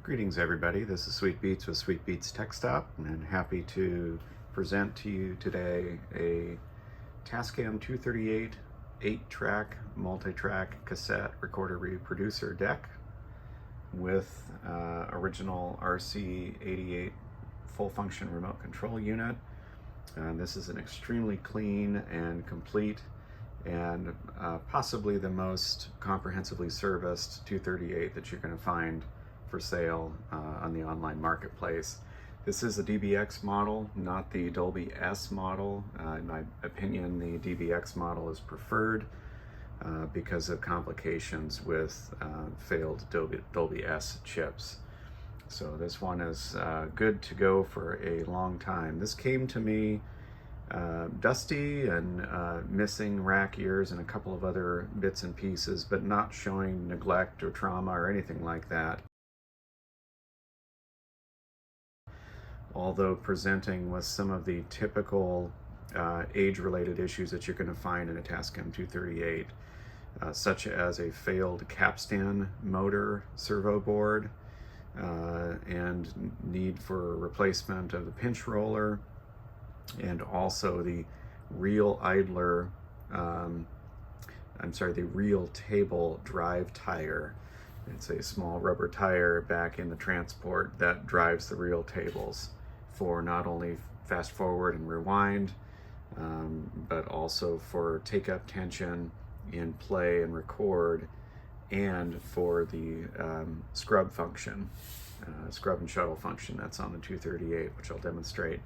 Greetings everybody, this is Sweet Beats with Sweet Beats Tech Stop, and happy to present to you today a Tascam 238 8-track multi-track cassette recorder reproducer deck with original RC88 full function remote control unit. This is an extremely clean and complete and possibly the most comprehensively serviced 238 that you're going to find for sale on the online marketplace. This is a DBX model, not the Dolby S model. In my opinion, the DBX model is preferred because of complications with failed Dolby S chips. So this one is good to go for a long time. This came to me dusty and missing rack ears and a couple of other bits and pieces, but not showing neglect or trauma or anything like that. Although presenting with some of the typical age-related issues that you're going to find in a Tascam 238, such as a failed capstan motor servo board and need for replacement of the pinch roller, and also the reel idler, the reel table drive tire. It's a small rubber tire back in the transport that drives the reel tables for not only fast forward and rewind, but also for take up tension in play and record, and for the scrub function, scrub and shuttle function that's on the 238, which I'll demonstrate.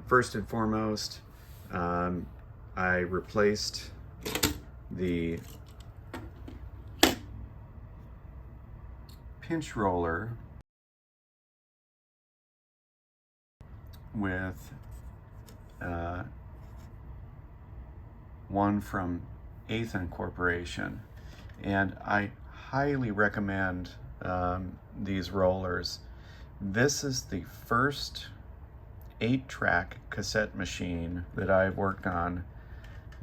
First and foremost, I replaced the pinch roller with one from Athen Corporation, and I highly recommend these rollers. This is the first 8-track cassette machine that I've worked on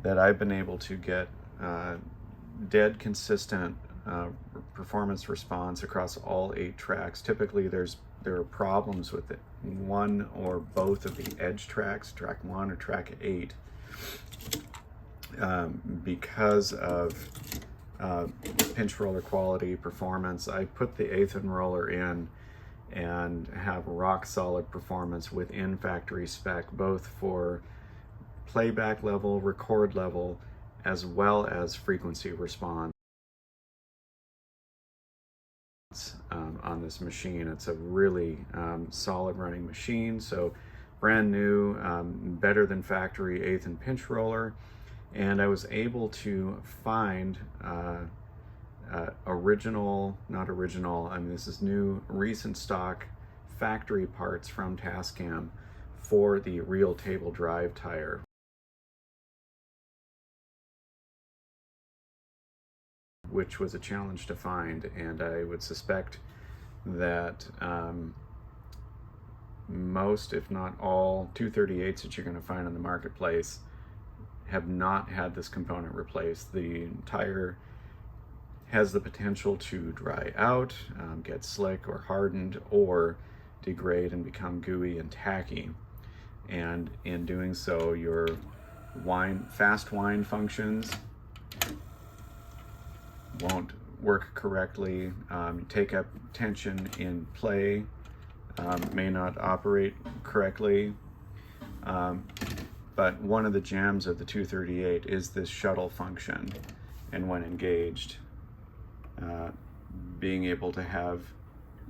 that I've been able to get dead consistent performance response across all 8 tracks. Typically there are problems with it, one or both of the edge tracks, track 1 or track 8, because of pinch roller quality performance. I put the Athen roller in and have rock solid performance within factory spec, both for playback level, record level, as well as frequency response. On this machine, it's a really solid running machine. So brand new, better than factory Athen pinch roller, and I was able to find this is new, recent stock factory parts from Tascam for the reel table drive tire, which was a challenge to find, and I would suspect that most, if not all, 238s that you're going to find on the marketplace have not had this component replaced. The tire has the potential to dry out, get slick or hardened, or degrade and become gooey and tacky. And in doing so, your fast wind functions won't work correctly. Take up tension in play may not operate correctly. But one of the gems of the 238 is this shuttle function, and when engaged, being able to have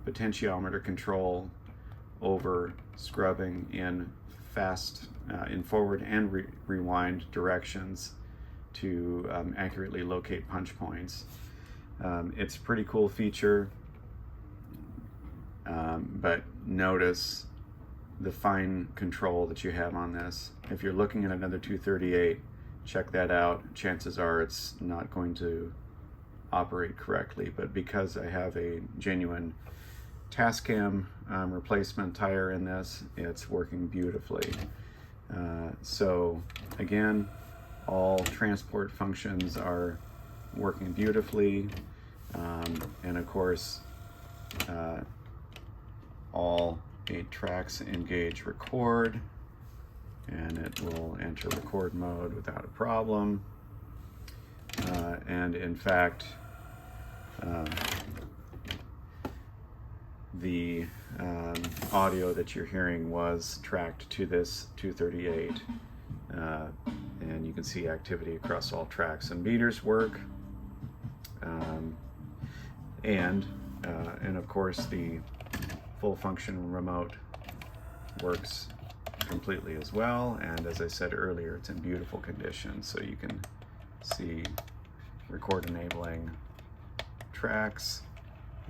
potentiometer control over scrubbing in in forward and rewind directions to accurately locate punch points. It's a pretty cool feature, but notice the fine control that you have on this. If you're looking at another 238, check that out. Chances are it's not going to operate correctly, but because I have a genuine Tascam replacement tire in this, it's working beautifully. So again, all transport functions are working beautifully, and of course, all 8 tracks engage record, and it will enter record mode without a problem. And in fact, the audio that you're hearing was tracked to this 238, and you can see activity across all tracks, and meters work, and of course the full function remote works completely as well. And as I said earlier, it's in beautiful condition, so you can see record enabling tracks.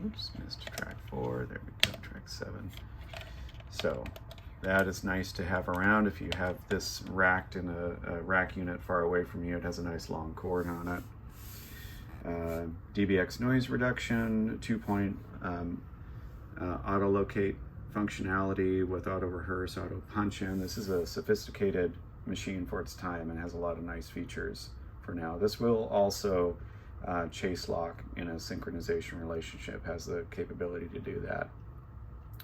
Oops, missed track 4. There we go, track 7. So that is nice to have around if you have this racked in a rack unit far away from you. It has a nice long cord on it. DBX noise reduction, 2-point auto locate functionality with auto rehearse, auto punch in. This is a sophisticated machine for its time and has a lot of nice features for now. This will also chase lock in a synchronization relationship, has the capability to do that.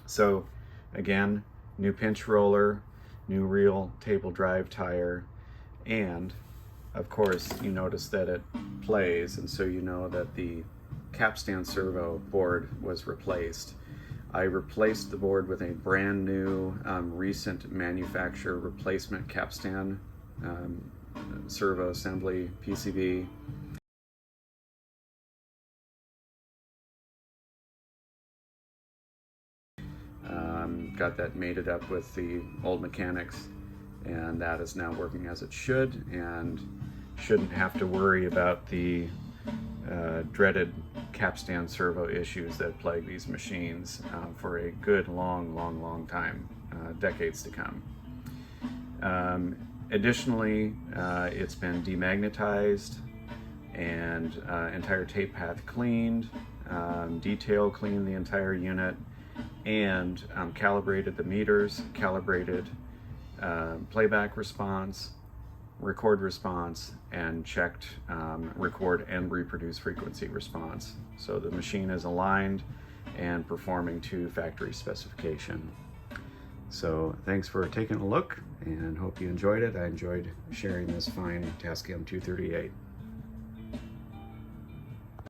So again, new pinch roller, new real table drive tire, and of course you notice that it plays, and so you know that the capstan servo board was replaced. I replaced the board with a brand new recent manufacturer replacement capstan servo assembly PCB. Got that mated up with the old mechanics, and that is now working as it should, and shouldn't have to worry about the dreaded capstan servo issues that plague these machines for a good long time, decades to come. Additionally, it's been demagnetized and entire tape path cleaned, detail cleaned the entire unit, and calibrated the meters, calibrated playback response, record response, and checked record and reproduce frequency response. So the machine is aligned and performing to factory specification. So thanks for taking a look, and hope you enjoyed it. I enjoyed sharing this fine Tascam 238.